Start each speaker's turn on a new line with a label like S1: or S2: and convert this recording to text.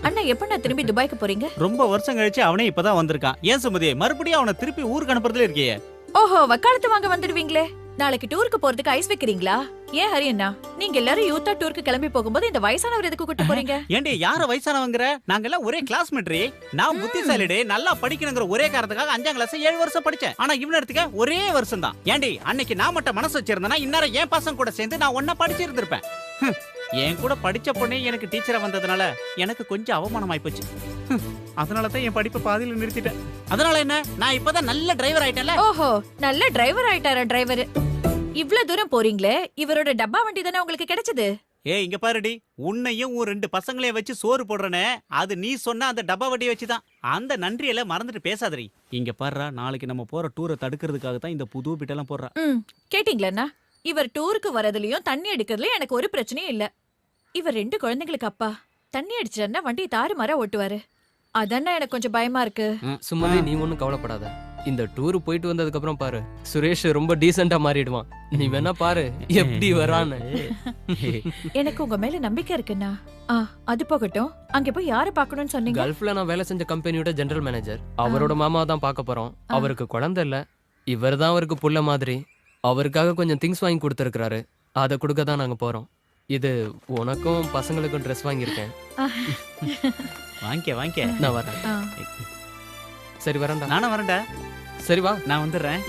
S1: அண்ணா எப்ப நான் திரும்பி துபாய்க்கு போறீங்க?
S2: ரொம்ப வருஷம் கழிச்சு அவனே இப்பதான் வந்திருக்கான். ஏன் சுமதி மறுபடியும் அவனை திருப்பி ஊருக்கு அனுப்புறதுல இருக்கியே?
S1: ஓஹோ, வக்காலத்து வாங்க வந்துடுவீங்களே. நாளைக்கு டூருக்கு போறதுக்கு ஐஸ் வைக்கிறீங்களா? ஏன் ஹரி அண்ணா, நீங்க எல்லாரும் யூத்தா டூருக்கு கிளம்பி போகும்போது இந்த வயசானவர் எதுக்கு கூட்டு போறீங்க?
S2: ஏண்டி யார வயசானவங்கற? நாங்க எல்லாம் ஒரே கிளாஸ்மேட்ரி. நான் புத்திசாலிடே, நல்லா படிக்கணுங்கிற ஒரே காரணத்துக்காக 5ஆம் கிளாஸ் 7 வருஷம் படிச்சேன். ஆனா இவன எடுத்துக்க ஒரே வருஷம் தான். ஏண்டி அன்னைக்கு நான் மட்டும் மனசு வச்சிருந்தேனா இந்நேரம் என் பசங்க கூட சேர்ந்து நான் ஒண்ணா படிச்சிருந்திருப்பேன். என் கூட படிச்ச பொண்ணே எனக்கு டீச்சரா வந்ததுனால எனக்கு கொஞ்சம் அவமானம் ஆயிப்போச்சு. அதனால தான் என் படிப்பை பாதியில நிறுத்திட்டேன். அதனால என்ன, நான் இப்பதான் நல்ல டிரைவர் ஆயிட்டேன்ல.
S1: ஓஹோ, நல்ல டிரைவர் ஆயிட்டாரா டிரைவர்? இவ்ளோ தூரம் போறீங்களே, இவரோட டப்பா வண்டி தானே உங்களுக்கு கிடைச்சது?
S2: ஏய் இங்க பாருடி, உன்னையும் உன் 2 பசங்களையும் வச்சு சோறு போடுறனே, அது நீ சொன்ன அந்த டப்பா வண்டியை வச்சுதான். அந்த நன்றியெல்லாம் மறந்துட்டு பேசாதடி. இங்க பாருடா, நாளைக்கு நம்ம போற டூரை தடுக்கிறதுக்காக தான் இந்த புது பிட்டெல்லாம் போடுறா.
S1: கேட்டீங்களா? இவர் டூருக்கு வரதுலயும் தண்ணி அடிக்கிறதுலயும் எனக்கு ஒரு பிரச்சனையும் இல்ல. இவர் 2 குழந்தைங்களுக்கு அப்பா. தண்ணி அடிச்சிட்டா வண்டி தாறுமாறா ஓட்டுவாரு. அதானே எனக்கு கொஞ்சம் பயமா இருக்கு.
S3: சும்மாவே நீ ஒன்னும் கவலைப்படாத. இந்த டூர் போயிட்டு வந்ததுக்கு அப்புறம் பாரு, சுரேஷ் ரொம்ப டீசெண்டா மாறிடுவான். நீ வேணா பாரு எப்படி வரான்னு.
S1: எனக்கு உங்க மேல நம்பிக்கை இருக்குண்ணா. அது போகட்டும், அங்க போய் யாரை பார்க்கணும்னு சொன்னீங்க?
S3: கல்ஃப்ல நான் வேலை செஞ்ச கம்பெனியோட ஜெனரல் மேனேஜர். அவரோட மாமா தான் பார்க்க போறோம். அவருக்கு குழந்தை இல்ல, இவர் தான் அவருக்கு புள்ள மாதிரி. அவருக்காக கொஞ்சம் திங்ஸ் வாங்கி கொடுத்துருக்காரு. அதை கொடுக்க தான் நாங்க போறோம். இது உனக்கும் பசங்களுக்கும் ட்ரெஸ் வாங்கியிருக்கேன்.
S2: வாங்கிக்க.
S3: நான் வரேன். சரி வரேன்டா.
S2: நானும் வரேன்டா.
S3: சரி வா,
S2: நான் வந்துடுறேன்.